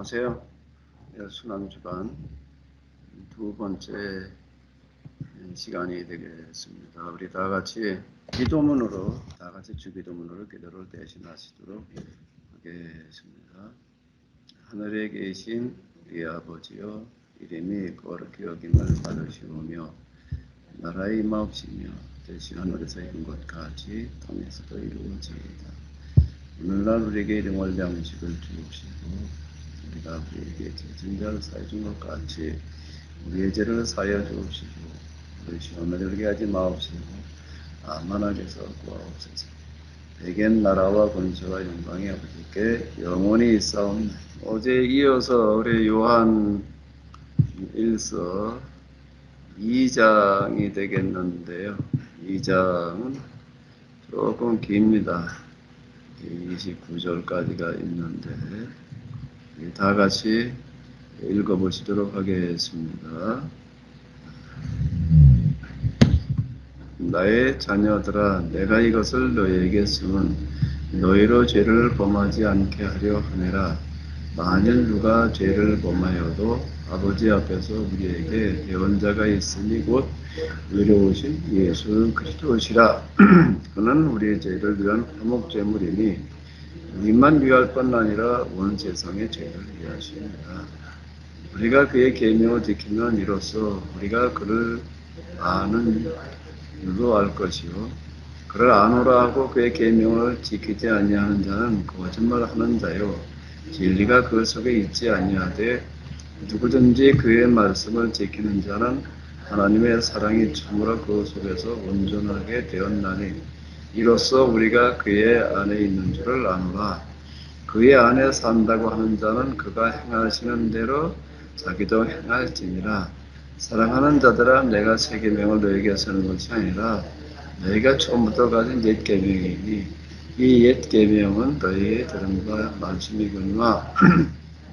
안녕하세요. 순환주간 두 번째 시간이 되겠습니다. 우리 다 같이 기도문으로, 다 같이 주기도문으로 기도를 대신하시도록 하겠습니다. 하늘에 계신 우리 아버지여, 이름이 거룩히 여김을 받으시오며 나라의 임하옵시며 뜻이 하늘에서 이룬 것 같이 땅에서도 이루어지이다. 오늘날 우리에게 일용할 양식을 주옵시고 우리가 우리에게 죄진 자를 사해 준 것 같이 우리의 죄를 사하여 주옵시고 우리 시험에 들게 하지 마옵시고 다만 악에서 구하옵소서. 대개는 나라와 권세와 영광이 아버지께 영원히 있사옵나이다. 어제 이어서 우리 요한 1서 2장이 되겠는데요. 2장은 조금 깁니다. 29절까지가 있는데 다 같이 읽어보시도록 하겠습니다. 나의 자녀들아, 내가 이것을 너희에게 쓰면 너희로 죄를 범하지 않게 하려 하느라. 만일 누가 죄를 범하여도 아버지 앞에서 우리에게 대언자가 있으니 곧 의로우신 예수 그리스도시라. 그는 우리의 죄를 위한 화목제물이니 우리만 위할 뿐 아니라 온 세상의 죄를 위하십니다. 우리가 그의 계명을 지키면 이로써 우리가 그를 아는 줄로 알 것이요, 그를 아노라 하고 그의 계명을 지키지 아니하는 자는 거짓말하는 자요, 진리가 그 속에 있지 아니하되 누구든지 그의 말씀을 지키는 자는 하나님의 사랑이 참으로 그 속에서 온전하게 되었나니 이로써 우리가 그의 안에 있는 줄을 아노라. 그의 안에 산다고 하는 자는 그가 행하시는 대로 자기도 행할지니라. 사랑하는 자들아, 내가 새 계명을 너에게 쓰는 것이 아니라 너희가 처음부터 가진 옛 계명이니 이 옛 계명은 너희의 들음과 말씀이거니와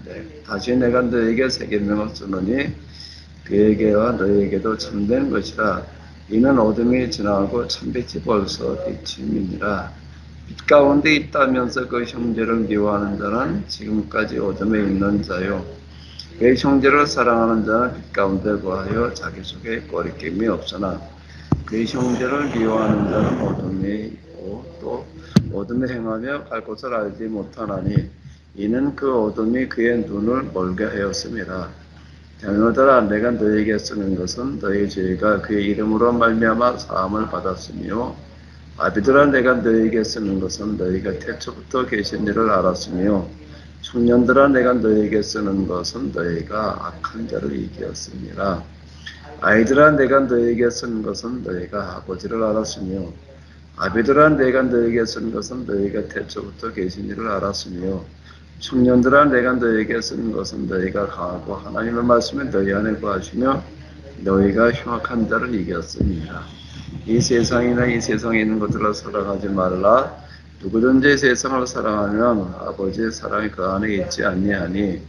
네, 다시 내가 너에게 새 계명을 쓰노니 그에게와 너희에게도 참된 것이라. 이는 어둠이 지나가고 참빛이 벌써 비침이니라. 빛 가운데 있다면서 그 형제를 미워하는 자는 지금까지 어둠에 있는 자요, 그 형제를 사랑하는 자는 빛 가운데 거하여 자기 속에 거리낌이 없으나 그 형제를 미워하는 자는 어둠에 있고 또 어둠에 행하며 갈 곳을 알지 못하나니 이는 그 어둠이 그의 눈을 멀게 하였음이라. 자녀들아, 내가 너희에게 쓰는 것은 너희 죄가 그의 이름으로 말미암아 사함을 받았으며, 아비들아, 내가 너희에게 쓰는 것은 너희가 태초부터 계신 일을 알았으며, 청년들아, 내가 너희에게 쓰는 것은 너희가 악한 자를 이기었습니다. 아이들아, 내가 너희에게 쓰는 것은 너희가 아버지를 알았으며, 아비들아, 내가 너희에게 쓰는 것은 너희가 태초부터 계신 일을 알았으며, 청년들아, 내가 너희에게 쓰는 것은 너희가 강하고 하나님의 말씀에 너희 안에 거하시며 너희가 흉악한 자를 이겼습니다. 이 세상이나 이 세상에 있는 것들을 사랑하지 말라. 누구든지 세상을 사랑하면 아버지의 사랑이 그 안에 있지 아니하니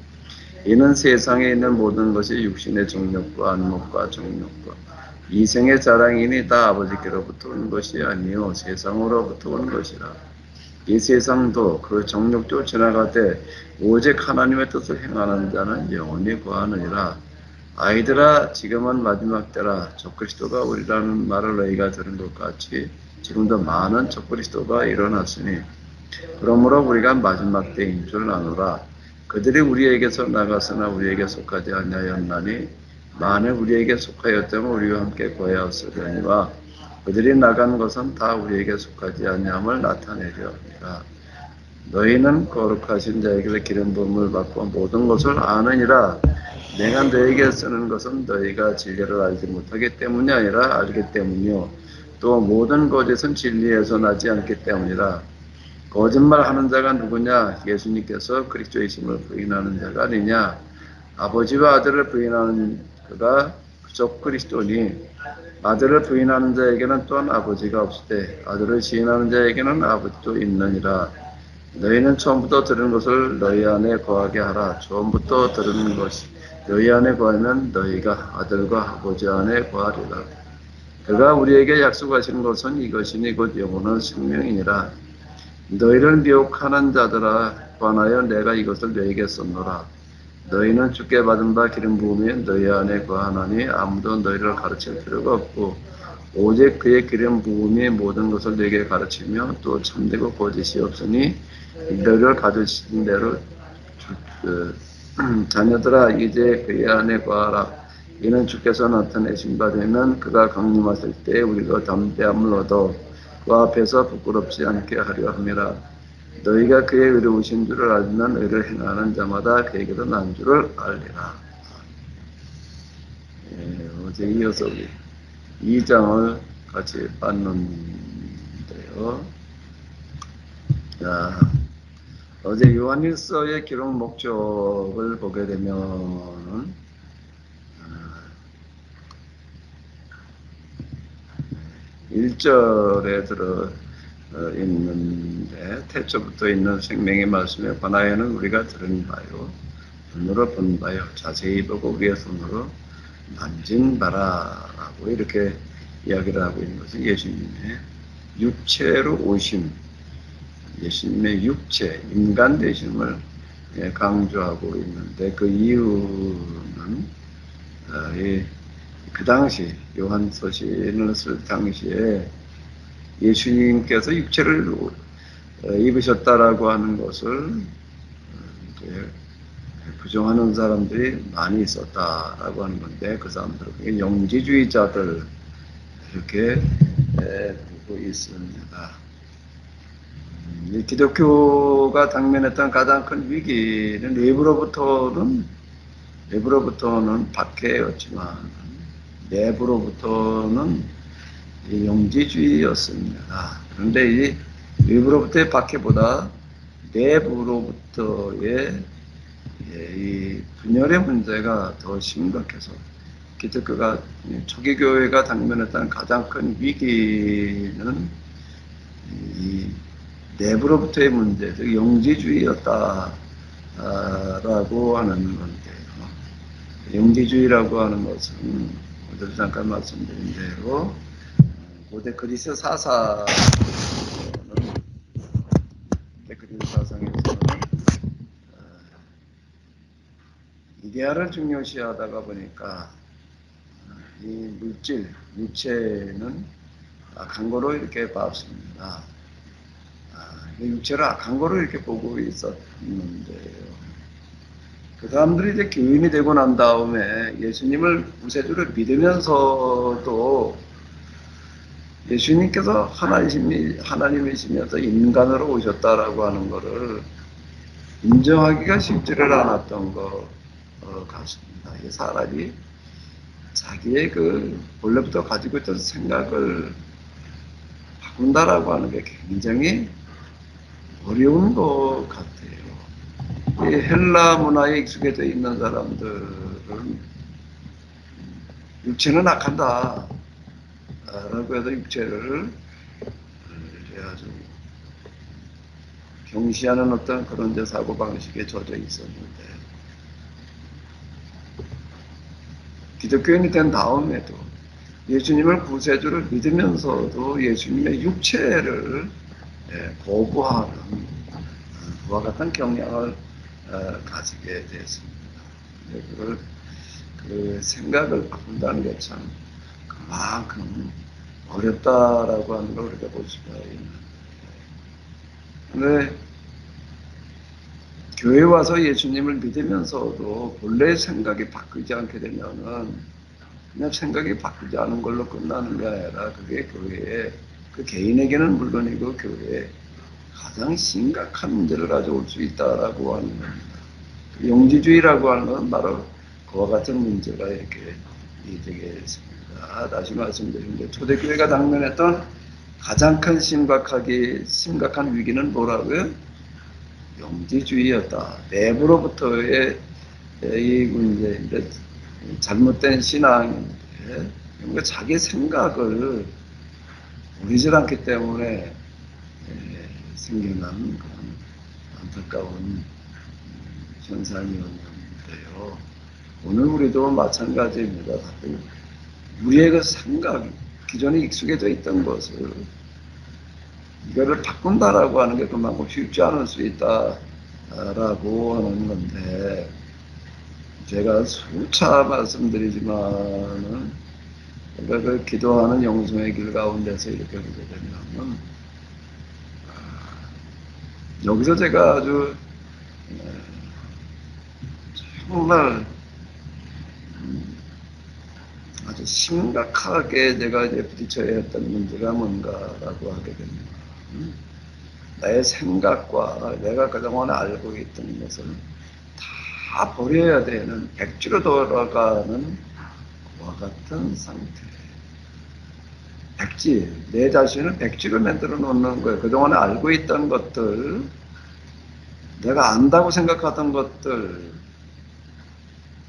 이는 세상에 있는 모든 것이 육신의 정욕과 안목과 정욕과 이생의 자랑이니 다 아버지께로부터 온 것이 아니요 세상으로부터 온 것이라. 이 세상도 그 정욕도 지나가되 오직 하나님의 뜻을 행하는 자는 영원히 거하느니라. 아이들아, 지금은 마지막 때라. 적그리스도가 오리라는 말을 너희가 들은 것 같이 지금도 많은 적그리스도가 일어났으니 그러므로 우리가 마지막 때인 줄 아노라. 그들이 우리에게서 나갔으나 우리에게 속하지 아니하였나니 만일 우리에게 속하였다면 우리와 함께 거하였으려니와 그들이 나간 것은 다 우리에게 속하지 아니함을 나타내려 합니다. 너희는 거룩하신 자에게 기름 부음을 받고 모든 것을 아느니라. 내가 너에게 쓰는 것은 너희가 진리를 알지 못하기 때문이 아니라 알기 때문이요, 또 모든 거짓은 진리에서 나지 않기 때문이라. 거짓말하는 자가 누구냐? 예수님께서 그리스도이심을 부인하는 자가 아니냐? 아버지와 아들을 부인하는 그가 적 그리스도니 아들을 부인하는 자에게는 또한 아버지가 없으되 아들을 시인하는 자에게는 아버지도 있느니라. 너희는 처음부터 들은 것을 너희 안에 거하게 하라. 처음부터 들은 것이 너희 안에 거하면 너희가 아들과 아버지 안에 거하리라. 그가 우리에게 약속하신 것은 이것이니 곧 영원한 생명이니라. 너희를 미혹하는 자들아, 관하여 내가 이것을 너희에게 썼노라. 너희는 주께 받은 바 기름 부음이 너희 안에 거하나니 아무도 너희를 가르칠 필요가 없고 오직 그의 기름 부음이 모든 것을 너희에게 가르치며 또 참되고 거짓이 없으니 너희를 가르치신 대로 자녀들아 이제 그의 안에 거하라. 이는 주께서 나타내신 바 되면 그가 강림하실 때 우리가 담대함을 얻어 그 앞에서 부끄럽지 않게 하려 함이라. 너희가 그의 의로우신 줄을 알면 의를 행하는 자마다 그에게도 난 줄을 알리라. 어제 이어서 우리 2장을 같이 봤는데요. 자, 어제 요한일서의 기록 목적을 보게 되면은 1절에 들어 있는데 태초부터 있는 생명의 말씀에 관하여는 우리가 들은 바요 눈으로 본 바요 자세히 보고 우리의 손으로 만진 바라라고 이렇게 이야기를 하고 있는 것은 예수님의 육체로 오심, 예수님의 육체, 인간 되심을 강조하고 있는데 그 이유는 그 당시 요한서신을 쓸 당시에 예수님께서 육체를 입으셨다라고 하는 것을 부정하는 사람들이 많이 있었다라고 하는 건데 그 사람들은 영지주의자들 이렇게 보고 있습니다. 기독교가 당면했던 가장 큰 위기는 외부로부터는 박해였지만 내부로부터는 영지주의였습니다. 그런데 이 외부로부터의 박해보다 내부로부터의 이 분열의 문제가 더 심각해서 기독교가 초기 교회가 당면했던 가장 큰 위기는 이 내부로부터의 문제, 즉 영지주의였다라고 하는 건데요. 영지주의라고 하는 것은 어제도 잠깐 말씀드린 대로 고대 그리스 사상에서는 이데아를 중요시하다가 보니까 이 물질, 육체는 악한 거로 이렇게 봤습니다. 육체를 악한 거로 이렇게 보고 있었는데요. 그 사람들이 이제 교인이 되고 난 다음에 예수님을 구세주를 믿으면서도 예수님께서 하나님이시면서 인간으로 오셨다라고 하는 것을 인정하기가 쉽지를 않았던 것 같습니다. 이 사람이 자기의 본래부터 가지고 있던 생각을 바꾼다라고 하는 게 굉장히 어려운 것 같아요. 이 헬라 문화에 익숙해져 있는 사람들은 육체는 악한다 라고 해서 육체를 아주 경시하는 어떤 그런 사고방식에 젖어 있었는데 기독교인이 된 다음에도 예수님을 구세주를 믿으면서도 예수님의 육체를 거부하는 그와 같은 경향을 가지게 됐습니다. 그 생각을 바꾼다는 게 참 그만큼 어렵다라고 하는 걸 우리가 볼 수가 있는데 교회 와서 예수님을 믿으면서도 본래의 생각이 바뀌지 않게 되면은 그냥 생각이 바뀌지 않은 걸로 끝나는 게 아니라 그게 교회에 그 개인에게는 물론이고 교회에 가장 심각한 문제를 가져올 수 있다라고 하는 겁니다. 영지주의라고 하는 건 바로 그와 같은 문제가 이렇게 되겠습니다. 다시 말씀드리는데 초대교회가 당면했던 가장 큰 심각한 위기는 뭐라고요? 영지주의였다. 내부로부터의 이 문제인데 잘못된 신앙인데 자기 생각을 버리지 않기 때문에 생겨난 그런 안타까운 현상이었는데요. 오늘 우리도 마찬가지입니다. 우리의 그 생각, 기존에 익숙해져 있던 것을 이거를 바꾼다라고 하는 게 그만큼 쉽지 않을 수 있다라고 하는 건데 제가 수차 말씀드리지만은 그 기도하는 영성의 길 가운데서 이렇게 보게 되면 여기서 제가 아주 정말 아주 심각하게 내가 이제 부딪혀야 했던 문제가 뭔가라고 하게 됩니다. 나의 생각과 내가 그동안 알고 있던 것을 다 버려야 되는 백지로 돌아가는 와 같은 상태. 백지, 내 자신을 백지로 만들어 놓는 거예요. 그동안 알고 있던 것들, 내가 안다고 생각하던 것들,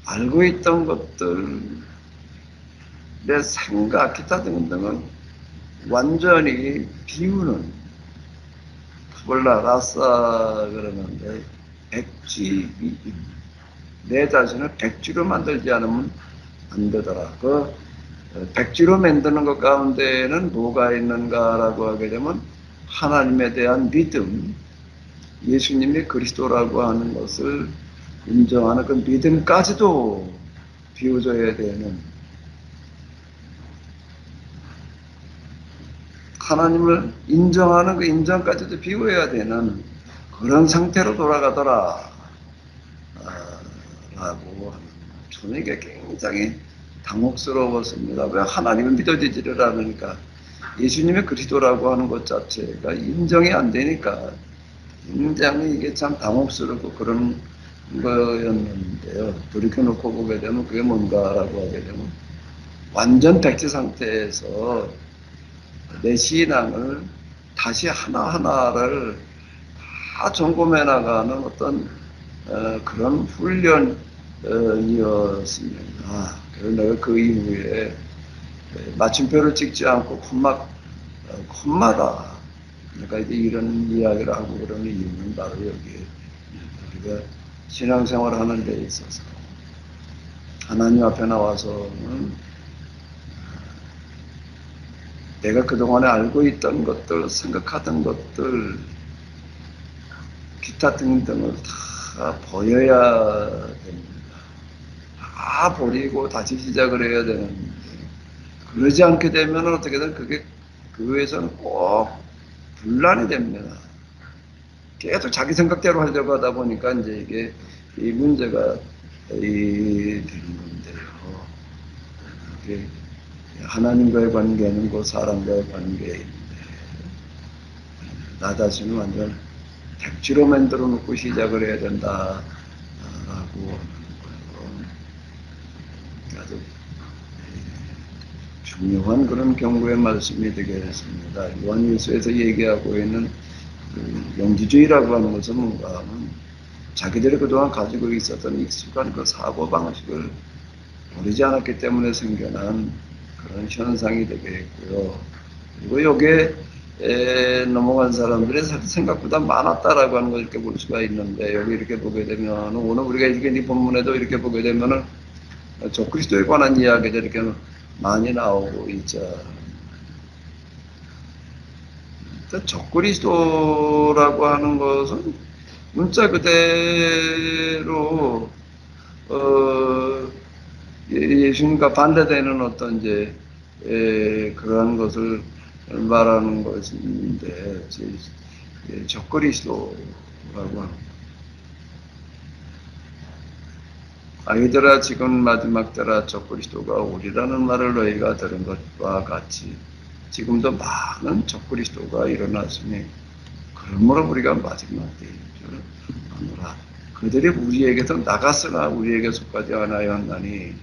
알고 있던 것들, 내 생각, 기타 등등은 완전히 비우는, 타블라 라사 그러는데, 백지, 내 자신을 백지로 만들지 않으면 안 되더라. 그 백지로 만드는 것 가운데는 뭐가 있는가라고 하게 되면 하나님에 대한 믿음, 예수님이 그리스도라고 하는 것을 인정하는 그 믿음까지도 비워져야 되는, 하나님을 인정하는 그 인정까지도 비워야 되는 그런 상태로 돌아가더라 라고 하는, 저는 이게 굉장히 당혹스러웠습니다. 왜 하나님은 믿어지지를 않으니까, 예수님의 그리스도라고 하는 것 자체가 인정이 안 되니까 굉장히 이게 참 당혹스럽고 그런 거였는데요. 돌이켜놓고 보게 되면 그게 뭔가라고 하게 되면 완전 백지 상태에서 내 신앙을 다시 하나하나를 다 점검해 나가는 어떤 그런 훈련이었습니다. 그래서 내가 그 이후에 마침표를 찍지 않고 콤마다 그러니까 이제 이런 이야기를 하고 그러는 이유는 바로 여기에 우리가 신앙생활을 하는 데 있어서 하나님 앞에 나와서는 내가 그동안에 알고 있던 것들, 생각하던 것들, 기타 등등을 다 버려야 됩니다. 다 버리고 다시 시작을 해야 되는데, 그러지 않게 되면 어떻게든 그게 교회에서는 꼭 분란이 됩니다. 계속 자기 생각대로 하려고 하다 보니까 이제 이게 이 문제가 되는 건데요. 이게 하나님과의 관계는 그 사람과의 관계인데, 나 자신을 완전 백지로 만들어 놓고 시작을 해야 된다라고 하는 거예요. 아주 중요한 그런 경고의 말씀이 되겠습니다. 요한일서에서 얘기하고 있는 그 영지주의라고 하는 것은 뭔가 하면 자기들이 그동안 가지고 있었던 익숙한 그 사고방식을 버리지 않았기 때문에 생겨난 그런 현상이 되겠고요. 그리고 여기에 넘어간 사람들이 생각보다 많았다라고 하는 걸 이렇게 볼 수가 있는데, 여기 이렇게 보게 되면, 오늘 우리가 이렇게 이 본문에도 이렇게 보게 되면은 적그리스도에 관한 이야기들이 이렇게 많이 나오고 있죠. 적그리스도라고 하는 것은 문자 그대로 예수님과 반대되는 어떤 이제 그러한 것을 말하는 것인데, 적그리스도라고 합니다. 아이들아 지금 마지막 때라 적그리스도가 오리라는 말을 너희가 들은 것과 같이 지금도 많은 적그리스도가 일어났으니 그러므로 우리가 마지막 때인 줄 아노라. 그들이 우리에게서 나갔으나 우리에게 속하지 않아야 한다니.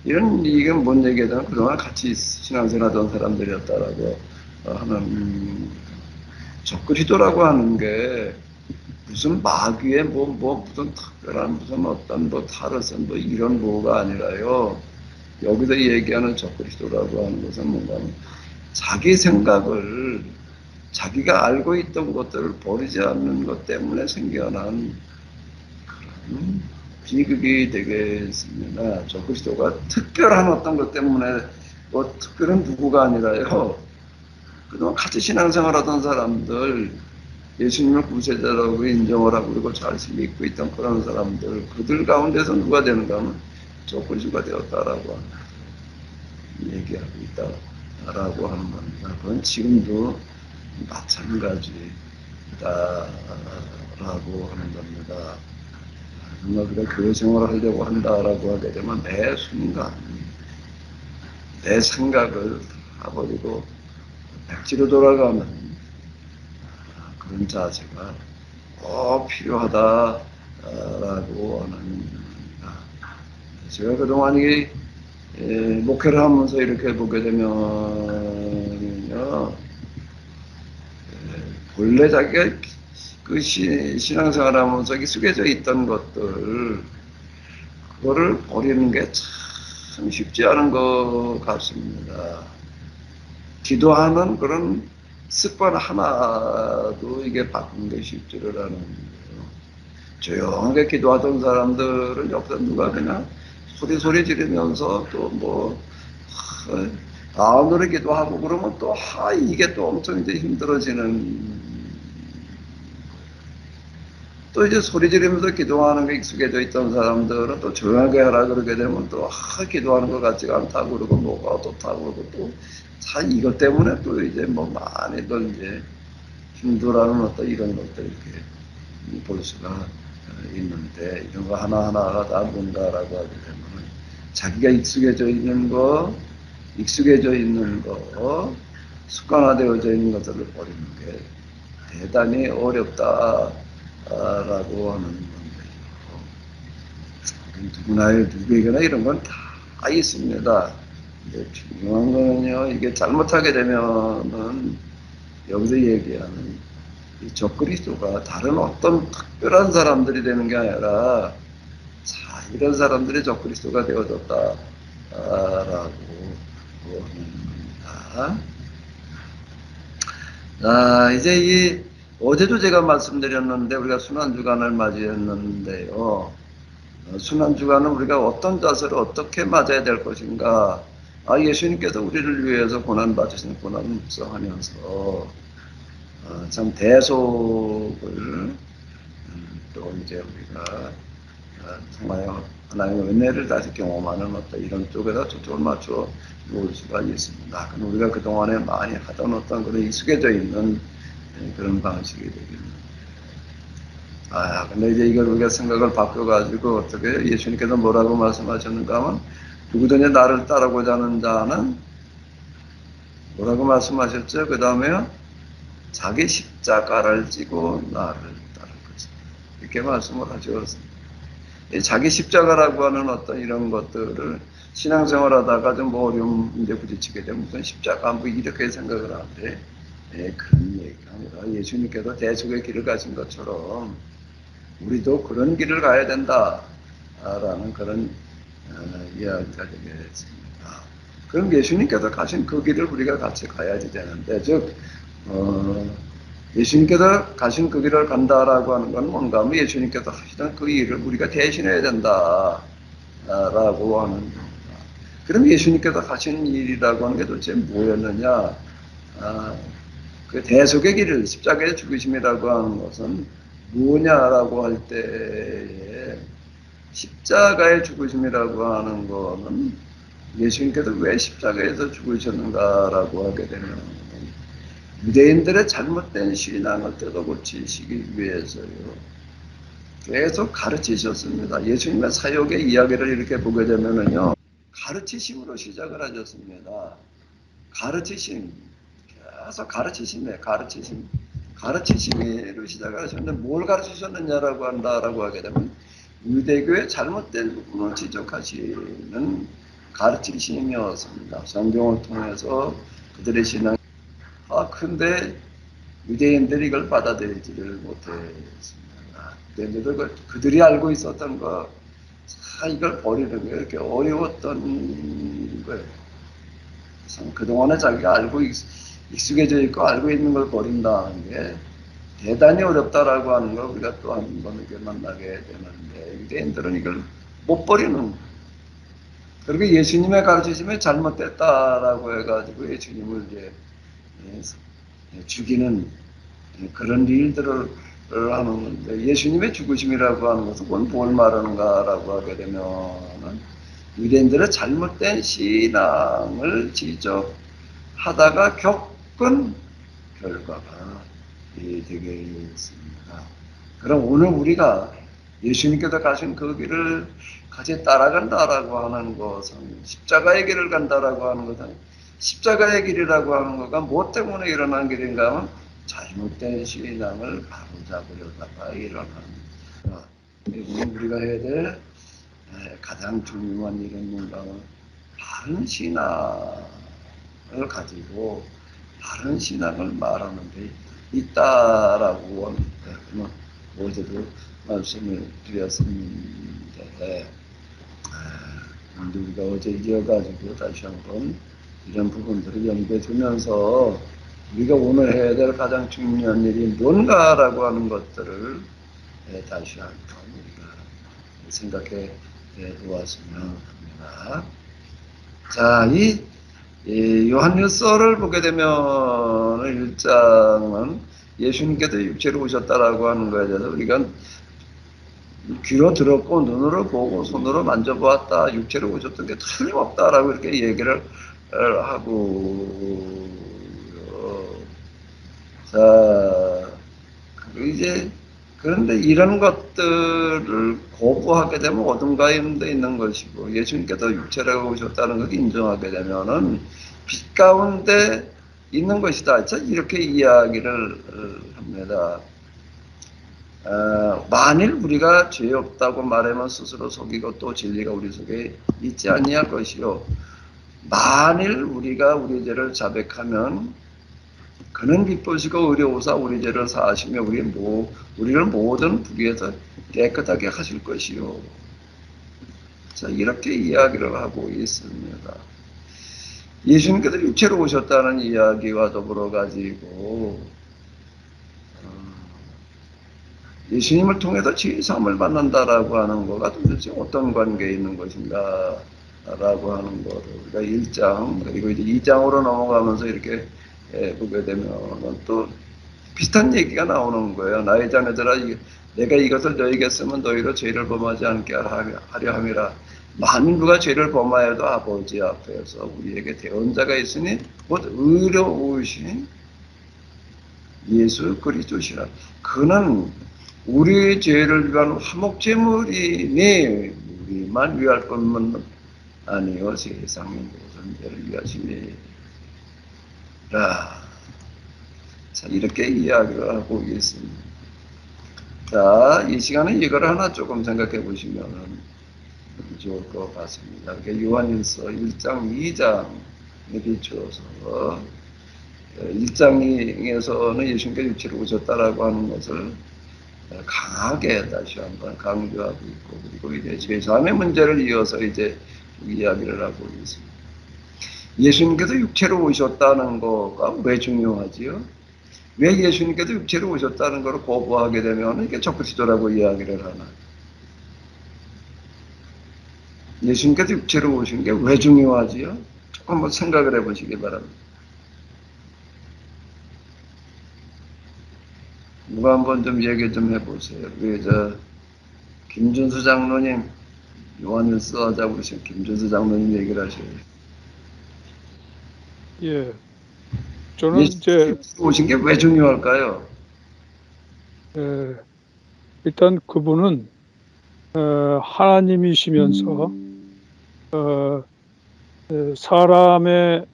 이게 뭔 얘기냐면 그동안 같이 신앙생활하던 사람들이었다라고 하는, 적그리스도라고 하는 게 무슨 마귀의 무슨 특별한 무슨 어떤 타르슨 이런 뭐가 아니라요. 여기서 얘기하는 적그리스도라고 하는 것은 뭔가 자기 생각을, 자기가 알고 있던 것들을 버리지 않는 것 때문에 생겨난 그런 비극이 되겠습니다. 적그리스도가 특별한 어떤 것 때문에 특별한 누구가 아니라요. 그동안 같이 신앙생활하던 사람들, 예수님을 구세자라고 인정을 하고 그리고 잘 믿고 있던 그런 사람들, 그들 가운데서 누가 되는가 하면 조건주가 되었다라고 얘기하고 있다라고 하는 겁니다. 그건 지금도 마찬가지다라고 하는 겁니다. 정말 우리가 교회 생활을 하려고 한다라고 하게 되면 매 순간 내 생각을 다 버리고 백지로 돌아가는 그런 자세가 꼭 필요하다라고 하는 겁니다. 제가 그동안 이 목회를 하면서 이렇게 보게 되면요, 본래 자기가 그 신앙생활 하면서 익숙해져 있던 것들, 그거를 버리는 게 참 쉽지 않은 것 같습니다. 기도하는 그런 습관 하나도 이게 바꾸는 게 쉽지를 않은 거예요. 조용하게 기도하던 사람들은 옆에서 누가 그냥 소리 지르면서 또 뭐, 노래 기도하고 그러면 또, 이게 또 엄청 이제 힘들어지는, 또 이제 소리 지르면서 기도하는 게 익숙해져 있던 사람들은 또 조용하게 하라 그러게 되면 또, 기도하는 것 같지가 않다고 그러고 뭐가 어떻다고 그러고 또, 이것 때문에 또 이제 뭐 많이들 이제 힘들어하는 어떤 이런 것들 이렇게 볼 수가 있는데, 이런 거 하나하나가 다 뭔가라고 하게 되면 자기가 익숙해져 있는 거, 습관화되어져 있는 것들을 버리는 게 대단히 어렵다라고 하는 건데요. 누구에게나 이런 건 다 있습니다. 중요한 거는요, 이게 잘못하게 되면은 여기서 얘기하는 이 적그리스도가 다른 어떤 특별한 사람들이 되는 게 아니라 이런 사람들이 적그리스도가 되어졌다라고 합니다. 이제 어제도 제가 말씀드렸는데 우리가 순환주간을 맞이했는데요. 순환주간은 우리가 어떤 자세로 어떻게 맞아야 될 것인가. 예수님께서 우리를 위해서 고난받으신 고난을 묵상하면서 참 대속을 또 이제 우리가 정말 하나님의 은혜를 다시 경험하는 어떤 이런 쪽에다 초점을 맞춰 놓을 수가 있습니다. 우리가 그동안에 많이 하던 어떤 그런 익숙해져 있는 그런 방식이 되겠습니다. 근데 이제 이걸 우리가 생각을 바꿔가지고 어떻게 예수님께서 뭐라고 말씀하셨는가 하면 누구든지 나를 따르고자 하는 자는 뭐라고 말씀하셨죠? 그 다음에요, 자기 십자가를 지고 나를 따를 것이다. 이렇게 말씀을 하셨습니다. 자기 십자가라고 하는 어떤 이런 것들을 신앙생활 하다가 좀 어려운 문제 부딪히게 되면 무슨 십자가 뭐 이렇게 생각을 하는데, 그런 얘기가 아니라 예수님께서 대속의 길을 가신 것처럼 우리도 그런 길을 가야 된다라는 그런 이야기가 되겠습니다. 그럼 예수님께서 가신 그 길을 우리가 같이 가야지 되는데, 즉 예수님께서 가신 그 길을 간다라고 하는 건 뭔가 하면 예수님께서 하시던 그 일을 우리가 대신해야 된다라고 하는 겁니다. 그럼 예수님께서 가신 일이라고 하는 게 도대체 뭐였느냐? 그 대속의 길을 십자가의 죽으심이라고 하는 것은 뭐냐라고 할 때에 십자가의 죽으심이라고 하는 것은 예수님께서 왜 십자가에서 죽으셨는가라고 하게 되면 유대인들의 잘못된 신앙을 뜯어고치시기 위해서요. 계속 가르치셨습니다. 예수님의 사역의 이야기를 이렇게 보게 되면은요, 가르치심으로 시작을 하셨습니다. 가르치심, 계속 가르치심이에요. 가르치심으로 시작을 하셨는데 뭘 가르치셨느냐라고 한다라고 하게 되면 유대교의 잘못된 부분을 지적하시는 가르치심이었습니다. 성경을 통해서 그들의 신앙, 근데 유대인들이 이걸 받아들이지를 못했습니다. 유대인들도 그들이 알고 있었던 거, 이걸 버리는 게 이렇게 어려웠던 거예요. 그동안에 자기가 익숙해져 있고 알고 있는 걸 버린다는 게 대단히 어렵다라고 하는 걸 우리가 또 한 번 이렇게 만나게 되는데, 유대인들은 이걸 못 버리는 거예요. 그리고 예수님의 가르치심에 잘못됐다라고 해가지고 예수님을 이제 죽이는 그런 일들을 하는 건데, 예수님의 죽으심이라고 하는 것은 그건 뭘 말하는가라고 하게 되면은 유대인들의 잘못된 신앙을 지적하다가 겪은 결과가 되겠습니다. 그럼 오늘 우리가 예수님께서 가신 그 길을 같이 따라간다라고 하는 것은, 십자가의 길을 간다라고 하는 것은, 십자가의 길이라고 하는 것과 무엇 때문에 일어난 길인가 하면 잘못된 신앙을 바로잡으려다가 일어난 것. 우리가 해야 될 가장 중요한 일은 뭔가 하면 바른 신앙을 가지고 바른 신앙을 말하는 데 있다라고 어제도 말씀을 드렸었는데, 그런데 우리가 어제 이어가지고 다시 한번 이런 부분들을 연구해 두면서 우리가 오늘 해야 될 가장 중요한 일이 뭔가라고 하는 것들을 다시 한번 우리가 생각해 보았으면 합니다. 자, 이 요한일서를 보게 되면 1장은 예수님께서 육체로 오셨다라고 하는 거에 대해서 우리가 귀로 들었고 눈으로 보고 손으로 만져보았다, 육체로 오셨던 게 틀림없다라고 이렇게 얘기를 하고, 자, 이제 그런데 이런 것들을 거부하게 되면 어딘가에 있는 것이고, 예수님께서 육체라고 오셨다는 것을 인정하게 되면은 빛 가운데 있는 것이다. 이렇게 이야기를 합니다. 만일 우리가 죄 없다고 말하면 스스로 속이고 또 진리가 우리 속에 있지 아니할 것이요. 만일 우리가 우리 죄를 자백하면 그는 기쁘시고 의로우사 우리 죄를 사하시며 우리를 모든 불의에서 깨끗하게 하실 것이요. 자, 이렇게 이야기를 하고 있습니다. 예수님께서 육체로 오셨다는 이야기와 더불어 가지고 예수님을 통해서 죄사함을 받는다라고 하는 거가 도대체 어떤 관계에 있는 것인가 라고 하는 거를 우리가 1장 그리고 이제 2장으로 넘어가면서 이렇게 보게 되면 또 비슷한 얘기가 나오는 거예요. 나의 자녀들아, 내가 이것을 너희에게 쓰면 너희로 죄를 범하지 않게 하려 함이라. 만일 누가 죄를 범하여도 아버지 앞에서 우리에게 대언자가 있으니 곧 의로우신 예수 그리스도시라. 그는 우리의 죄를 위한 화목제물이니 우리만 위할 것만 아니요 세상의 모든 죄를 위하시니라. 자, 이렇게 이야기를 하고 있습니다. 자, 이 시간에 이걸 하나 조금 생각해 보시면 좋을 것 같습니다. 요한일서 1장, 2장에 비추어서 1장에서는 예수님께서 육체로 오셨다라고 하는 것을 강하게 다시 한번 강조하고 있고, 그리고 이제 제사함의 문제를 이어서 이제 이야기를 하고 있습니다. 예수님께서 육체로 오셨다는 거가 왜 중요하지요? 왜 예수님께서 육체로 오셨다는 것을 거부하게 되면 이게 적그리스도라고 이야기를 하나? 예수님께서 육체로 오신 게 왜 중요하지요? 조금 한번 생각을 해보시기 바랍니다. 누가 한번 좀 얘기 좀 해보세요. 우리 김준수 장로님, 요한일서 하자고 그러신 김준수 장로님 얘기를 하셔요. 예, 저는 이제 오신 게 왜 중요할까요? 일단 그분은 하나님이시면서 사람의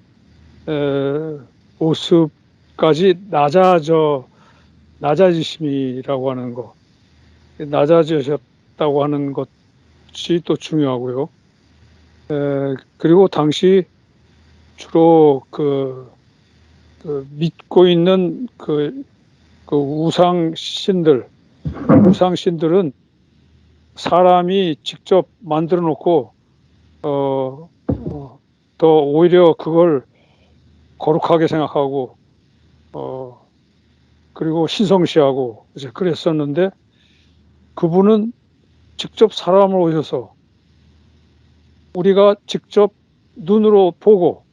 모습까지 낮아지심이라고 하는 거, 낮아지셨다고 하는 것이 또 중요하고요. 그리고 당시 주로 그 믿고 있는 그 우상 신들은 사람이 직접 만들어 놓고 더 오히려 그걸 거룩하게 생각하고 그리고 신성시하고 이제 그랬었는데, 그분은 직접 사람을 오셔서 우리가 직접 눈으로 보고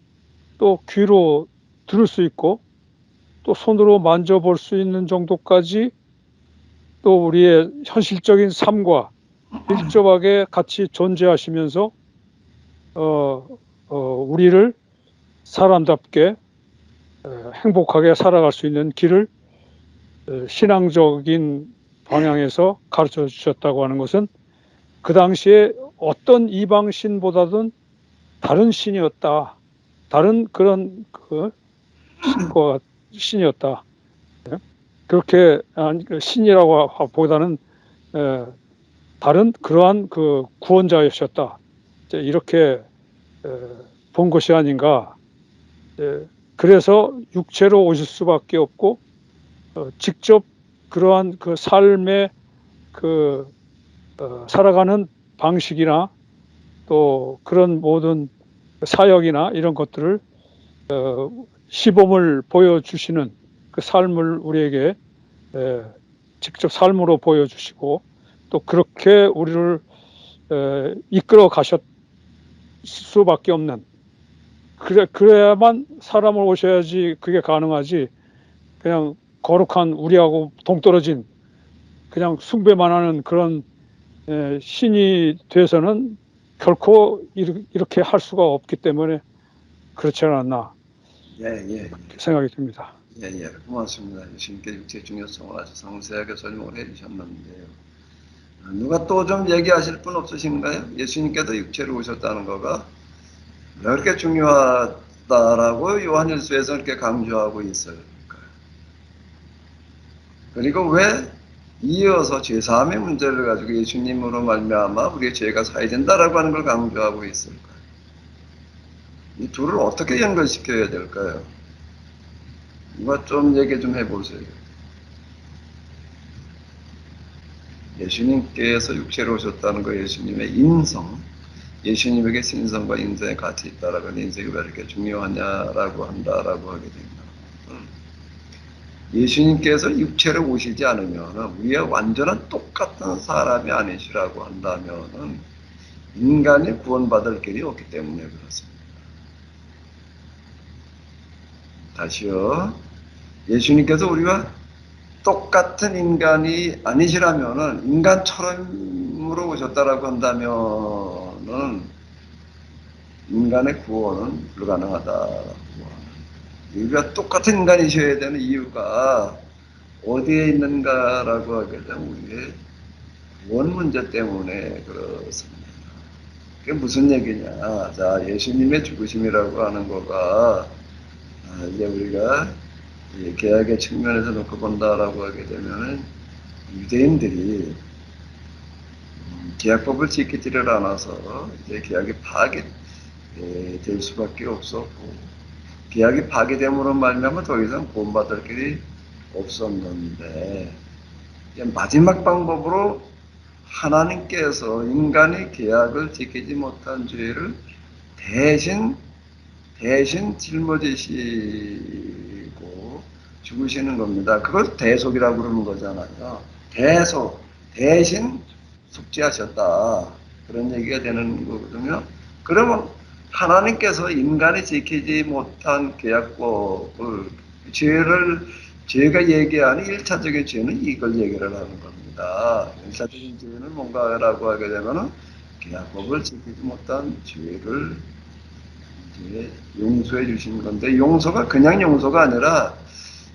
또 귀로 들을 수 있고 또 손으로 만져볼 수 있는 정도까지 또 우리의 현실적인 삶과 밀접하게 같이 존재하시면서 우리를 사람답게 행복하게 살아갈 수 있는 길을 신앙적인 방향에서 가르쳐 주셨다고 하는 것은 그 당시에 어떤 이방신보다는 다른 신이었다. 다른 그런 신과 신이었다. 그렇게 신이라고 보다는 다른 그러한 그 구원자이셨다. 이렇게 본 것이 아닌가. 그래서 육체로 오실 수밖에 없고 직접 그러한 그 삶의 살아가는 방식이나 또 그런 모든 사역이나 이런 것들을 시범을 보여주시는 그 삶을 우리에게 직접 삶으로 보여주시고 또 그렇게 우리를 이끌어 가셨 수밖에 없는 그래야만 사람을 오셔야지 그게 가능하지 그냥 거룩한 우리하고 동떨어진 그냥 숭배만 하는 그런 신이 돼서는 결코 이렇게 할 수가 없기 때문에 그렇지 않았나 생각이 듭니다. 예, 고맙습니다. 예수님께 육체의 중요성을 아주 상세하게 설명을 해주셨는데요. 누가 또 좀 얘기하실 분 없으신가요? 예수님께도 육체로 오셨다는 거가 왜 그렇게 중요하다라고 요한일서에서 이렇게 강조하고 있을까요? 그리고 왜 이어서 죄사함의 문제를 가지고 예수님으로 말미암아 우리의 죄가 사해진다라고 하는 걸 강조하고 있을까요? 이 둘을 어떻게 연결시켜야 될까요? 누가 좀 얘기 좀 해보세요. 예수님께서 육체로 오셨다는 거 예수님의 인성, 예수님에게 신성과 인성의 가치 있다라고 하는 인성이 왜 이렇게 중요하냐라고 한다라고 하게 됩니다. 예수님께서 육체로 오시지 않으면 우리와 완전한 똑같은 사람이 아니시라고 한다면 인간이 구원받을 길이 없기 때문에 그렇습니다. 다시요. 예수님께서 우리와 똑같은 인간이 아니시라면 인간처럼으로 오셨다라고 한다면 인간의 구원은 불가능하다고. 우리가 똑같은 인간이셔야 되는 이유가 어디에 있는가라고 하게 되면 우리의 구원 문제 때문에 그렇습니다. 그게 무슨 얘기냐? 자, 예수님의 죽으심이라고 하는 거가 이제 우리가 계약의 측면에서 놓고 본다라고 하게 되면은 유대인들이 계약법을 지키지를 않아서 이제 계약이 파괴될 수밖에 없었고 계약이 파괴됨으로 말미암아 더 이상 구원받을 길이 없었는데 마지막 방법으로 하나님께서 인간의 계약을 지키지 못한 죄를 대신 짊어지시고 죽으시는 겁니다. 그걸 대속이라고 그러는 거잖아요. 대신 속죄하셨다. 그런 얘기가 되는 거거든요. 그러면 하나님께서 인간이 지키지 못한 계약법을 죄가 얘기하는 1차적인 죄는 이걸 얘기를 하는 겁니다. 1차적인 죄는 뭔가라고 하게 되면은 계약법을 지키지 못한 죄를 이제 용서해 주신 건데 용서가 그냥 용서가 아니라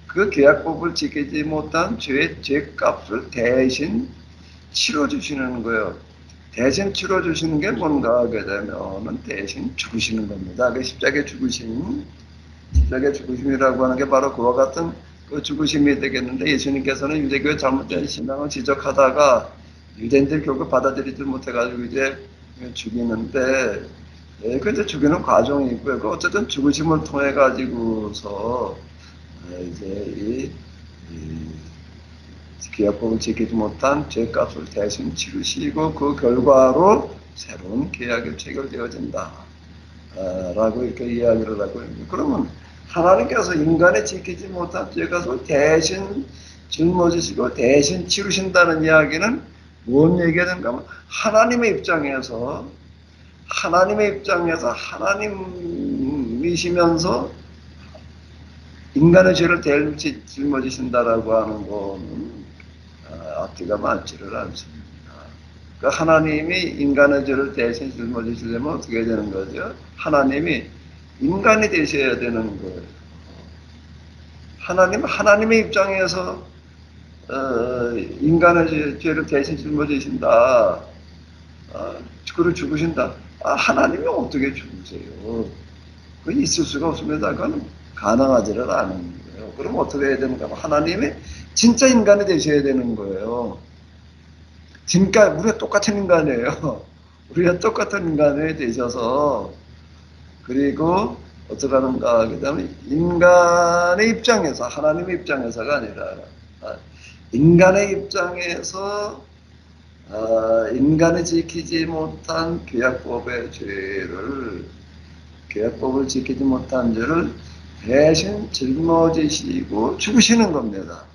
그 계약법을 지키지 못한 죄값을 대신 치러주시는 거예요. 대신 치러주시는 게 뭔가 하게 되면은 대신 죽으시는 겁니다. 그 십자가의 죽으심이라고 하는 게 바로 그와 같은 그 죽으심이 되겠는데 예수님께서는 유대교의 잘못된 신앙을 지적하다가 유대인들 결국 받아들이지 못해가지고 이제 죽이는데 그 이제 죽이는 과정이 있고요. 그 어쨌든 죽으심을 통해 가지고서 이제 이 계약법을 지키지 못한 죄값을 대신 치르시고 그 결과로 새로운 계약이 체결되어진다. 라고 이렇게 이야기를 하고 있는데 그러면 하나님께서 인간이 지키지 못한 죄값을 대신 짊어지시고 대신 치르신다는 이야기는 무슨 얘기가 되는가 하면 하나님의 입장에서 하나님이시면서 인간의 죄를 짊어지신다라고 하는 거는 앞뒤가 맞지를 않습니다. 그 하나님이 인간의 죄를 대신 짊어지시려면 어떻게 되는 거죠? 하나님이 인간이 되셔야 되는 거예요. 하나님의 입장에서 인간의 죄를 대신 짊어지신다. 그를 죽으신다. 하나님이 어떻게 죽으세요? 그 있을 수가 없습니다. 그건 가능하지를 않은 거예요. 그럼 어떻게 해야 되는가? 하나님이 진짜 인간이 되셔야 되는 거예요. 진짜 우리가 똑같은 인간이에요. 우리가 똑같은 인간이 되셔서 그리고 어떻게 하는가 하게 되면 인간의 입장에서 하나님의 입장에서가 아니라 인간의 입장에서 인간이 지키지 못한 계약법의 죄를 계약법을 지키지 못한 죄를 대신 짊어지시고 죽으시는 겁니다.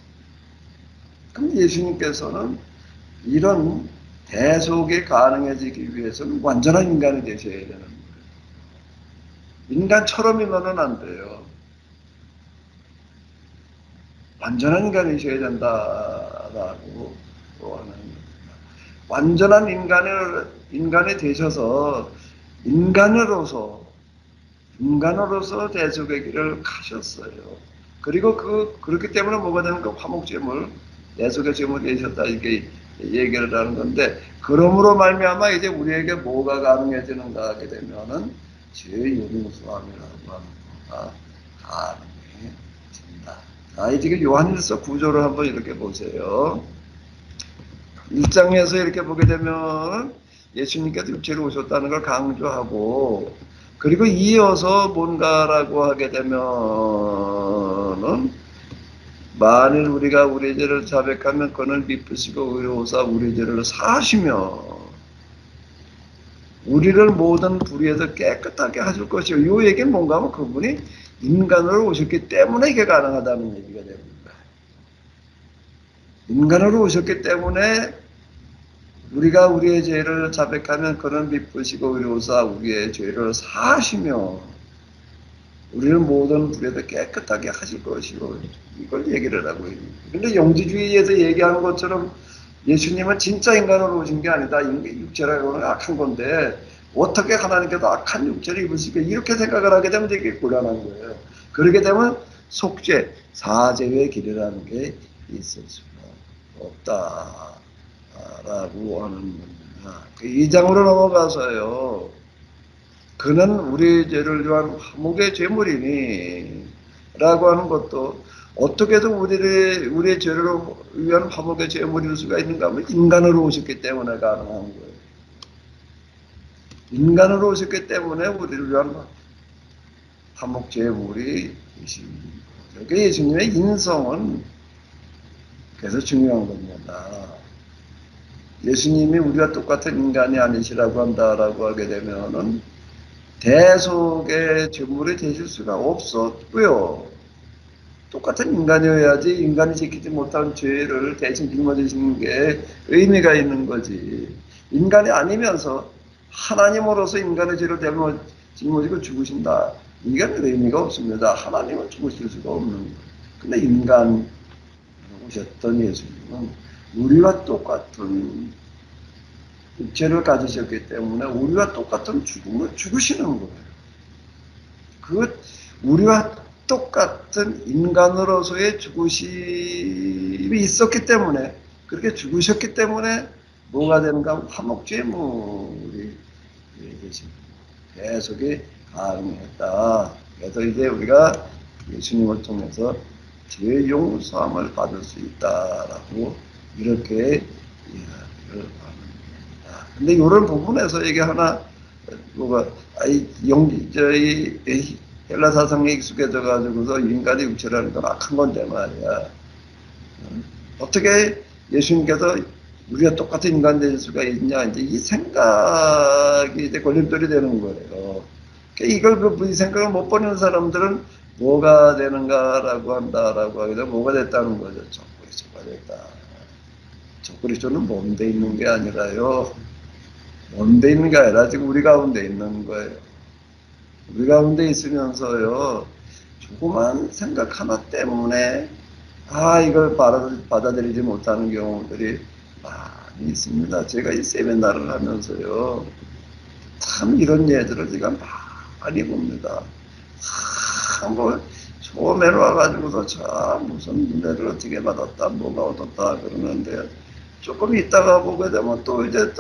그럼 예수님께서는 이런 대속이 가능해지기 위해서는 완전한 인간이 되셔야 되는 거예요. 인간처럼이면은 안 돼요. 완전한 인간이셔야 된다라고 하는 겁니다. 완전한 인간이 되셔서 인간으로서 대속의 길을 가셨어요. 그리고 그렇기 때문에 뭐가 되는 거 화목제물, 대속의 제물이 되셨다 이렇게 얘기를 하는 건데, 그러므로 말미암아 이제 우리에게 뭐가 가능해지는가 하게 되면은 죄용서함이라고 하는 거가 가능해진다. 이제 요한일서 9조를 한번 이렇게 보세요. 1장에서 이렇게 보게 되면 예수님께서 육체로 오셨다는 걸 강조하고, 그리고 이어서 뭔가라고 하게 되면은 만일 우리가 우리 죄를 자백하면 그는 미쁘시고 의로우사 우리 죄를 사하시며 우리를 모든 불의에서 깨끗하게 하실 것이요. 이 얘기는 뭔가 하면 그분이 인간으로 오셨기 때문에 이게 가능하다는 얘기가 됩니다. 인간으로 오셨기 때문에 우리가 우리의 죄를 자백하면 그는 미쁘시고 의로우사 우리의 죄를 사하시며 우리를 모든 불에서 깨끗하게 하실 것이고, 이걸 얘기를 하고 있습니다. 근데 영지주의에서 얘기하는 것처럼 예수님은 진짜 인간으로 오신 게 아니다. 육체라고 하는 악한 건데 어떻게 하나님께서 악한 육체를 입으시게 이렇게 생각을 하게 되면 되게 곤란한 거예요. 그렇게 되면 속죄, 사죄의 길이라는 게 있을 수가 없다라고 하는 겁니다. 2장으로 넘어가서요. 그는 우리 죄를 위한 화목의 제물이니 라고 하는 것도 어떻게 해서 우리의 죄를 위한 화목의 제물일 수가 있는가 하면 인간으로 오셨기 때문에 가능한 거예요. 인간으로 오셨기 때문에 우리를 위한 화목 제물이 되신 거예요. 그러니까 예수님의 인성은 그래서 중요한 겁니다. 예수님이 우리와 똑같은 인간이 아니시라고 한다라고 하게 되면은 대속의 제물이 되실 수가 없었고요. 똑같은 인간이어야지 인간이 지키지 못한 죄를 대신 짊어지시는 게 의미가 있는 거지. 인간이 아니면서 하나님으로서 인간의 죄를 짊어지고 죽으신다. 이건 의미가 없습니다. 하나님은 죽으실 수가 없는 거예요. 근데 인간 오셨던 예수님은 우리와 똑같은 육체를 가지셨기 때문에 우리와 똑같은 죽음을 죽으시는 거예요. 우리와 똑같은 인간으로서의 죽으심이 있었기 때문에, 그렇게 죽으셨기 때문에 뭐가 되는가? 화목제물이 되신 대속이 가능했다. 그래서 이제 우리가 예수님을 통해서 죄 용서함을 받을 수 있다라고 이렇게 이야기를 합니다. 근데 이런 부분에서 이게 하나 저희 헬라 사상에 익숙해져 가지고서 인간의 육체라는 건 악한 건데 말이야. 어떻게 예수님께서 우리가 똑같은 인간 될 수가 있냐, 이제 이 생각이 이제 걸림돌이 되는 거예요. 이 생각을 못 버리는 사람들은 뭐가 되는가라고 한다라고 하게 되면 뭐가 됐다는 거죠. 적그리스도가 됐다. 적그리스도는 몸돼 있는 게 아니라요. 몸돼 있는 게 아니라 지금 우리 가운데 있는 거예요. 우리 가운데 있으면서요. 조그만 생각 하나 때문에 이걸 받아들이지 못하는 경우들이 많이 있습니다. 제가 이 세미나를 하면서요, 참 이런 예들을 제가 많이 봅니다. 뭐 처음에 와가지고서 참 무슨 은혜를 어떻게 받았다, 뭐가 얻었다 그러는데 조금 있다가 보게 되면 또 이제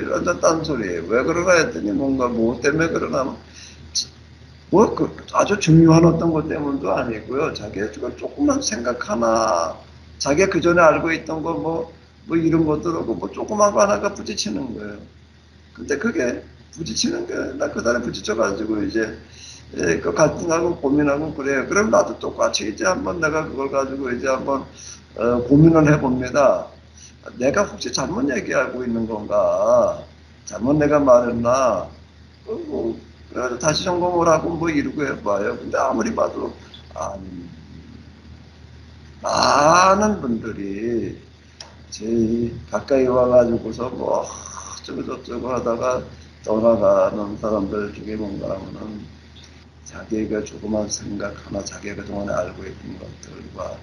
완전 딴소리예요. 왜 그러나 했더니 뭔가 뭐 때문에 그러나 아주 중요한 어떤 것 때문도 아니고요. 자기가 조금만 생각 하나, 자기가 그 전에 알고 있던 거 뭐 이런 것들하고 뭐 조그만 거 하나가 부딪히는 거예요. 근데 그게 부딪히는 게 나 그날에 부딪혀가지고 이제 그 갈등하고 고민하고 그래요. 그럼 나도 똑같이 이제 한번 내가 그걸 가지고 이제 한번 고민을 해봅니다. 내가 혹시 잘못 얘기하고 있는 건가? 잘못 내가 말했나? 뭐, 그래서 다시 점검을 하고 뭐 이러고 해봐요. 근데 아무리 봐도 아니, 많은 분들이 제 가까이 와가지고서 뭐 어쩌고 저쩌고 하다가 떠나가는 사람들 중에 뭔가 하면은 자기가 조그만 생각 하나 자기가 그동안에 알고 있던 것들과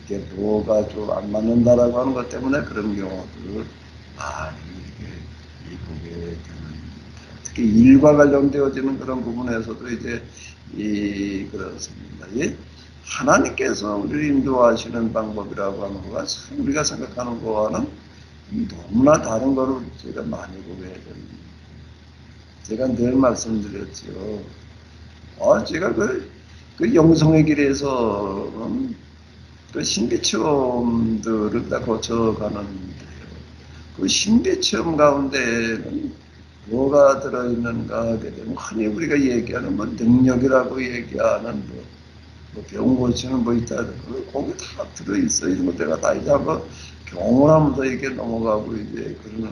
이게 뭐가 좀 안 맞는다라고 하는 것 때문에 그런 경우들을 많이 이게 보게 되는, 특히 일과 관련되어지는 그런 부분에서도 이제 그렇습니다. 하나님께서 우리를 인도하시는 방법이라고 하는 거가 참 우리가 생각하는 거와는 너무나 다른 거를 제가 많이 보게 됩니다. 제가 늘 말씀드렸죠. 제가 그 영성의 길에서 그 신비 체험들을 다 거쳐가는데요. 그 신비 체험 가운데는 뭐가 들어있는가 하게 되면 흔히 우리가 얘기하는 뭐 능력이라고 얘기하는 뭐 병 고치는 뭐 있다. 거기 다 들어있어. 이런 것들가 다 이제 한번 경험하면서 이렇게 넘어가고 이제 그러는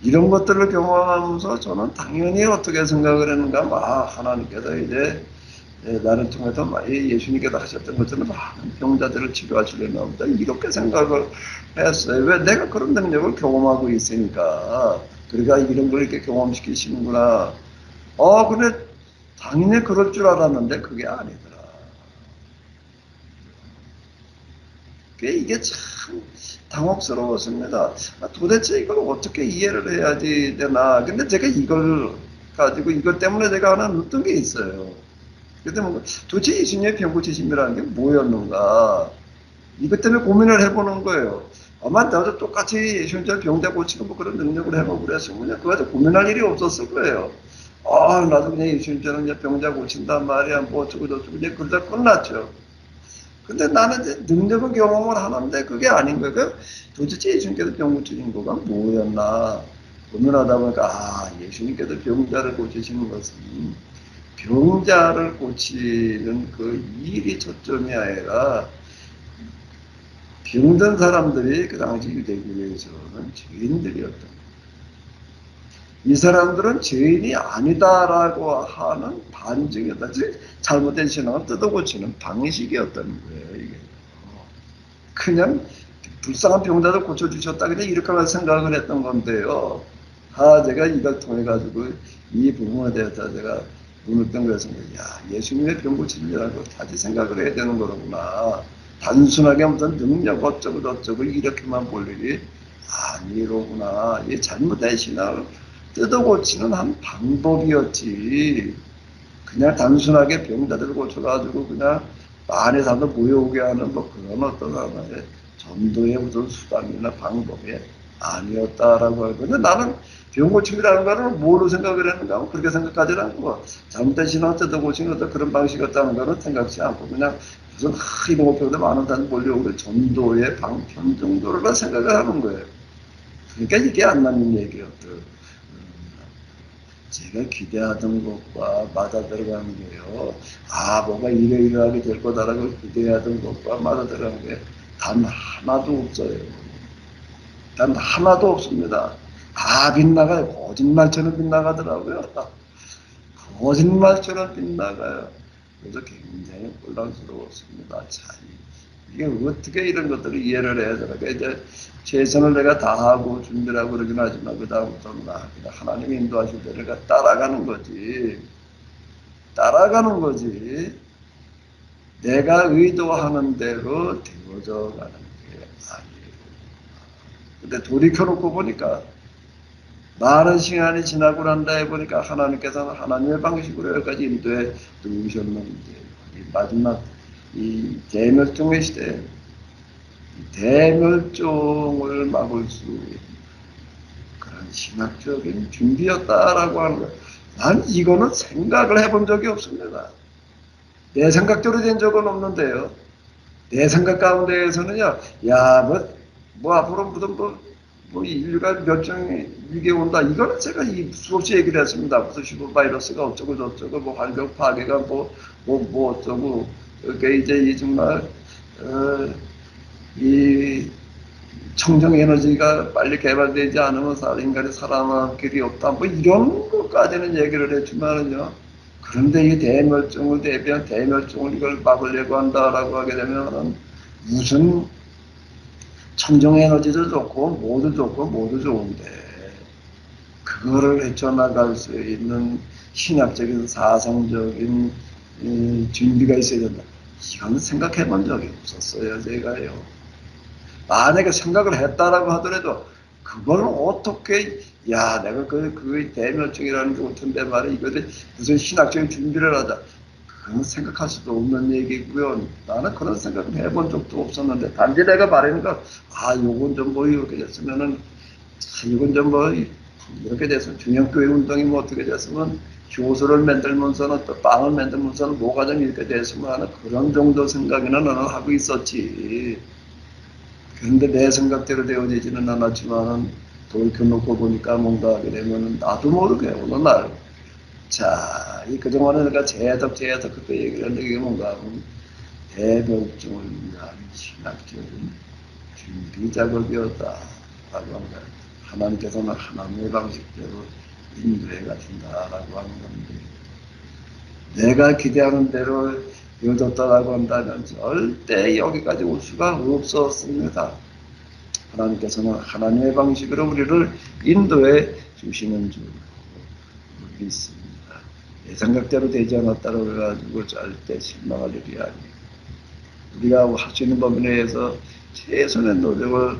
이런 것들을 경험하면서 저는 당연히 어떻게 생각을 했는가, 하나님께서 이제 나를 통해서 예수님께서 하셨던 것처럼 많은 병자들을 치료하시려나 보다 이렇게 생각을 했어요. 왜? 내가 그런 능력을 경험하고 있으니까. 그러니까 이런 걸 이렇게 경험시키시는구나. 근데 당연히 그럴 줄 알았는데 그게 아니더라. 이게 참 당혹스러웠습니다. 도대체 이걸 어떻게 이해를 해야지 되나. 근데 제가 이걸 가지고 이것 때문에 제가 하나 느낀 게 있어요. 근데 뭐 도대체 예수님의 병고치심이라는 게 뭐였는가. 이것 때문에 고민을 해보는 거예요. 아마 나도 똑같이 예수님처럼 병자 고치고 뭐 그런 능력을 해보고 그랬으면 그냥 그거 가지고 고민할 일이 없었을 거예요. 나도 그냥 예수님처럼 그냥 병자 고친단 말이야. 뭐 어쩌고 저쩌고 이제 그러다 끝났죠. 근데 나는 이제 능력을 경험을 하는데 그게 아닌 거예요. 도대체 예수님께서 병 고치신 거가 뭐였나 고민하다 보니까 예수님께서 병자를 고치시는 것은 병자를 고치는 그 일이 초점이 아니라 병든 사람들이 그 당시 유대교회에서는 죄인들이었던 이 사람들은 죄인이 아니다라고 하는 반증이었다. 즉 잘못된 신앙을 뜯어고치는 방식이었던 거예요. 이게 그냥 불쌍한 병자를 고쳐주셨다 그냥 이렇게만 생각을 했던 건데요. 제가 이걸 통해 가지고 이 부분에 대해서 제가 눈을 뜬 것은 예수님의 병 고치기라고 다시 생각을 해야 되는 거구나. 단순하게 무슨 능력 어쩌고 저쩌고 이렇게만 볼 일이 아니로구나. 이 잘못된 신앙을 뜯어고치는 한 방법이었지. 그냥 단순하게 병자들을 고쳐가지고 그냥 안에 사도 모여오게 하는 뭐 그런 어떤 하나의 전도의 무슨 수단이나 방법이 아니었다라고 하고. 근데 나는 병 고침이라는 거를 뭐로 생각을 했는가 하면 그렇게 생각하지 않고 잘못된 신앙 뜯어고치는 어떤 그런 방식이었다는 거는 생각지 않고 그냥 무슨 이런 것보다 많은 사람 몰려오고 전도의 방편 정도로 생각을 하는 거예요. 그러니까 이게 안 맞는 얘기였죠. 제가 기대하던 것과 맞아 들어가는 게요. 뭐가 이러이러하게 될 거다라고 기대하던 것과 맞아 들어가는 게 단 하나도 없어요. 단 하나도 없습니다. 빗나가요. 거짓말처럼 빗나가더라고요. 거짓말처럼 빗나가요. 그래서 굉장히 혼란스러웠습니다. 이게 어떻게 이런 것들을 이해를 해야 되나. 이제 최선을 내가 다하고 준비를 하고 그러긴 하지만 그다음부터는 그냥 하나님이 인도하실 때 내가 따라가는 거지. 따라가는 거지. 내가 의도하는 대로 되어져 가는 게 아니에요. 근데 돌이켜놓고 보니까 많은 시간이 지나고 난 다음에 보니까 하나님께서는 하나님의 방식으로 여기까지 인도해 두셨는데 마지막 이 대멸종의 시대에 대멸종을 막을 수 있는 그런 신학적인 준비였다라고 하는 거예요. 난 이거는 생각을 해본 적이 없습니다. 내 생각대로 된 적은 없는데요. 내 생각 가운데에서는요, 야, 뭐 앞으로 무슨 뭐 인류가 멸종이 위기에 온다. 이거는 제가 수없이 얘기를 했습니다. 무슨 슈퍼 바이러스가 어쩌고 저쩌고, 뭐 환경 파괴가 뭐 어쩌고. 그러니까 이제 이 정말, 이 청정 에너지가 빨리 개발되지 않으면 인간이 살아남을 길이 없다. 뭐 이런 것까지는 얘기를 했지만은요. 그런데 이 대멸종을 대비한 대멸종을 이걸 막으려고 한다라고 하게 되면은 무슨 청정 에너지도 좋고 모두 좋은데 그거를 헤쳐나갈 수 있는 신학적인 사상적인 준비가 있어야 된다. 이건 생각해 본 적이 없었어요, 제가요. 만약에 생각을 했다라고 하더라도 그걸 어떻게 내가 그 대멸종이라는 게 어떤데 말이야 이거를 무슨 신학적인 준비를 하자 그건 생각할 수도 없는 얘기고요. 나는 그런 생각을 해본 적도 없었는데 단지 내가 말하는 건 요건 좀 뭐 이렇게 됐으면은 이건 좀 뭐 이렇게 돼서 중형교회 운동이 뭐 어떻게 됐으면 교수를 만들면서는 또 빵을 만들면서는 뭐가 좀 이렇게 됐으면 하는 그런 정도 생각이나 나는 하고 있었지. 그런데 내 생각대로 되어지지는 않았지만은 돌이켜놓고 보니까 뭔가 하게 되면은 나도 모르게 어느 날, 그동안에 내가 제덕 그때 얘기를 했는데 이게 뭔가 하면 대별종을 위한 신학적인 준비 작업이었다라고 합니다. 하나님께서는 하나님의 방식대로 인도해 가신다라고 하는 건데 내가 기대하는 대로 이어졌다라고 한다면 절대 여기까지 올 수가 없었습니다. 하나님께서는 하나님의 방식으로 우리를 인도해 주시는 줄 믿습니다. 내 생각대로 되지 않았다고 해가지고 절대 실망할 일이 아니에요. 우리가 할 수 있는 범위 내에서 최선의 노력을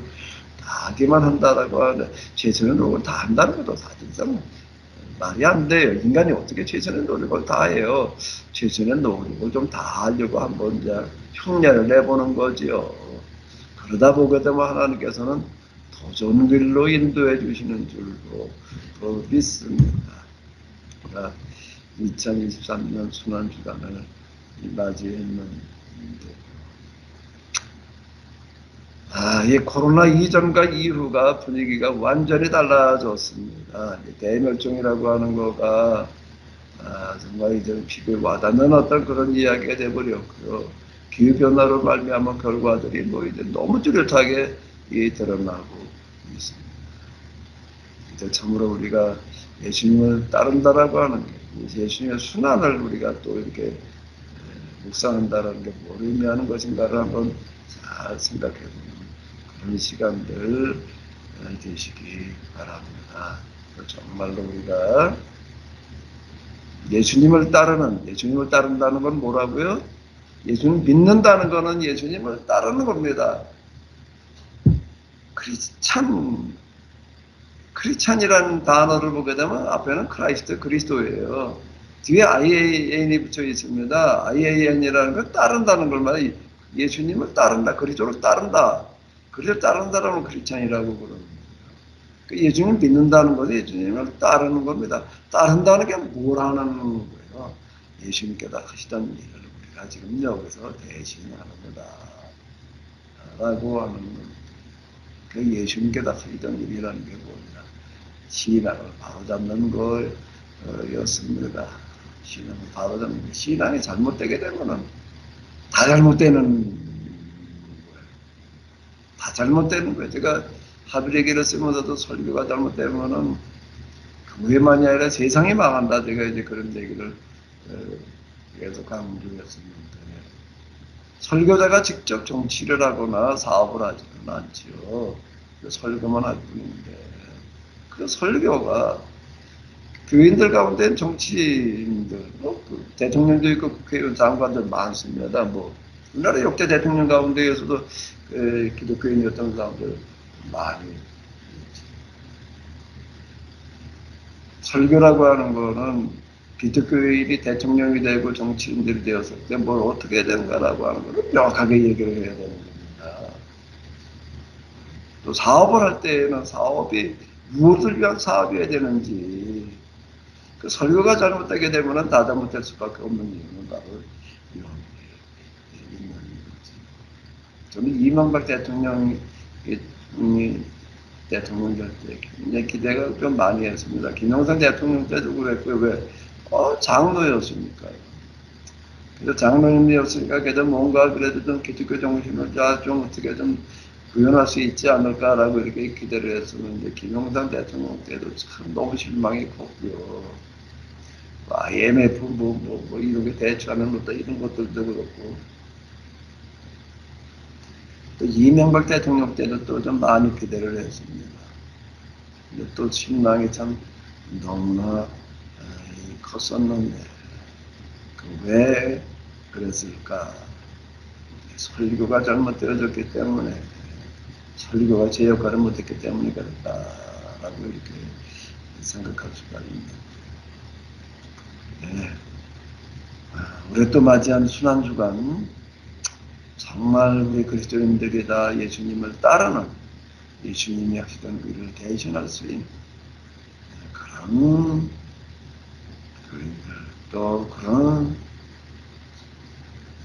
다하기만 한다라고 하는데 최선의 노력을 다 한다는 것도 사실상 말이 안 돼요. 인간이 어떻게 최선의 노력을 다해요. 최선의 노력을 좀 다하려고 한번 이제 흉내를 내보는 거지요. 그러다 보게 되면 하나님께서는 더 좋은 길로 인도해 주시는 줄로 믿습니다. 2023년 순환주간을 맞이했는데 이 코로나 이전과 이후가 분위기가 완전히 달라졌습니다. 대멸종이라고 하는 거가 정말 이제 피부에 와닿는 어떤 그런 이야기가 돼버렸고요. 기후변화로 말미암은 결과들이 뭐 이제 너무 뚜렷하게 드러나고 있습니다. 이제 참으로 우리가 예수님을 따른다라고 하는 게 예수님의 순환을 우리가 또 이렇게 묵상한다라는 게 뭘 의미하는 것인가를 한번 잘 생각해 보면 그런 시간들 되시기 바랍니다. 정말로 우리가 예수님을 따른다는 건 뭐라고요? 예수님 믿는다는 거는 예수님을 따르는 겁니다. 크리스찬이라는 단어를 보게 되면 앞에는 그리스도예요. 뒤에 IAN이 붙여 있습니다. IAN이라는 건 따른다는 걸 말해요. 예수님을 따른다. 그리스도를 따른다. 그리스도를 따른다라는 크리스찬이라고 그럽니다. 예수님을 믿는다는 것은 예수님을 따르는 겁니다. 따른다는 게 뭘 하는 거예요? 예수님께서 하시던 일을 우리가 지금 여기서 대신하는 거다. 라고 하는 겁니다. 그 예수님께서 하시던 일이라는 게 뭐냐? 신앙을 바로잡는 거였습니다. 신앙을 바로잡는 거. 신앙이 잘못되게 되면은 다 잘못되는 거예요. 다 잘못되는 거예요. 제가 하비레기를 쓰면서도 설교가 잘못되면은 그뿐만이 아니라 세상이 망한다. 제가 이제 그런 얘기를 계속 강조했었는데 설교자가 직접 정치를 하거나 사업을 하지는 않지요. 설교만 할 뿐인데 그 설교가 교인들 가운데 정치인들, 그 대통령도 있고 국회의원 장관들 많습니다. 뭐 우리나라 역대 대통령 가운데에서도 기독교인이었던 사람들 많이. 설교라고 하는 거는 기독교인이 대통령이 되고 정치인들이 되었을 때 뭘 어떻게 해야 되는가라고 하는 거를 명확하게 얘기를 해야 되는 겁니다. 또 사업을 할 때에는 사업이 무엇을 위한 사업이어야 되는지, 그 설교가 잘못되게 되면 다 잘못될 수밖에 없는 이유는 바로 이런 있는 거지. 저는 이명박 대통령이 대통령 될 때 굉장히 기대가 좀 많이 했습니다. 김영삼 대통령 때도 그랬고요. 왜? 장로였으니까요. 그래서 장로님이었으니까 그래도 뭔가 그래도 좀 기독교 정신을 좀 어떻게 좀 구현할 수 있지 않을까라고 이렇게 기대를 했었는데 김영삼 대통령 때도 참 너무 실망이 컸고요. IMF 이렇게 대처하는 것도 이런 것들도 그렇고, 또 이명박 대통령 때도 또 좀 많이 기대를 했습니다. 근데 또 실망이 참 너무나 컸었는데, 왜 그랬을까? 설교가 잘못되어졌기 때문에, 설교가 제 역할을 못했기 때문에 그랬다라고 이렇게 생각할 수가 있는데, 네. 올해 또 맞이한 순환주간, 정말 우리 그리스도인들이 다 예수님을 따르는, 예수님이 하시던 그 일을 대신할 수 있는 그런 교인들, 또 그런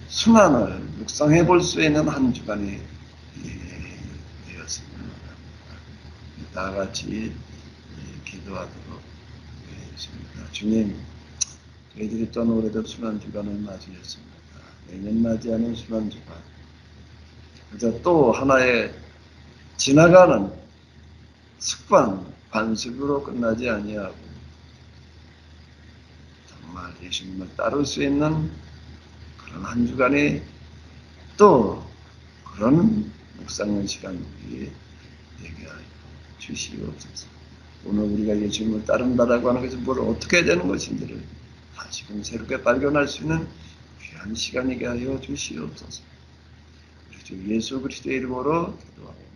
순환을 묵상해 볼 수 있는 한 주간이 되었습니다. 다 같이 기도하도록 하겠습니다. 주님, 저희들이 또 올해도 순환주간을 맞이했습니다. 매년 맞이하는 순환주간, 그저 또 하나의 지나가는 습관, 관습으로 끝나지 아니하고 정말 예수님을 따를 수 있는 그런 한 주간이 또 그런 묵상의 시간이 되게 하여 주시옵소서. 오늘 우리가 예수님을 따른다라고 하는 것은 뭘 어떻게 해야 되는 것인지를 다시금 새롭게 발견할 수 있는 귀한 시간이게 하여 주시옵소서. 우리 주 예수 그리스도의 이름으로 기도하옵소서.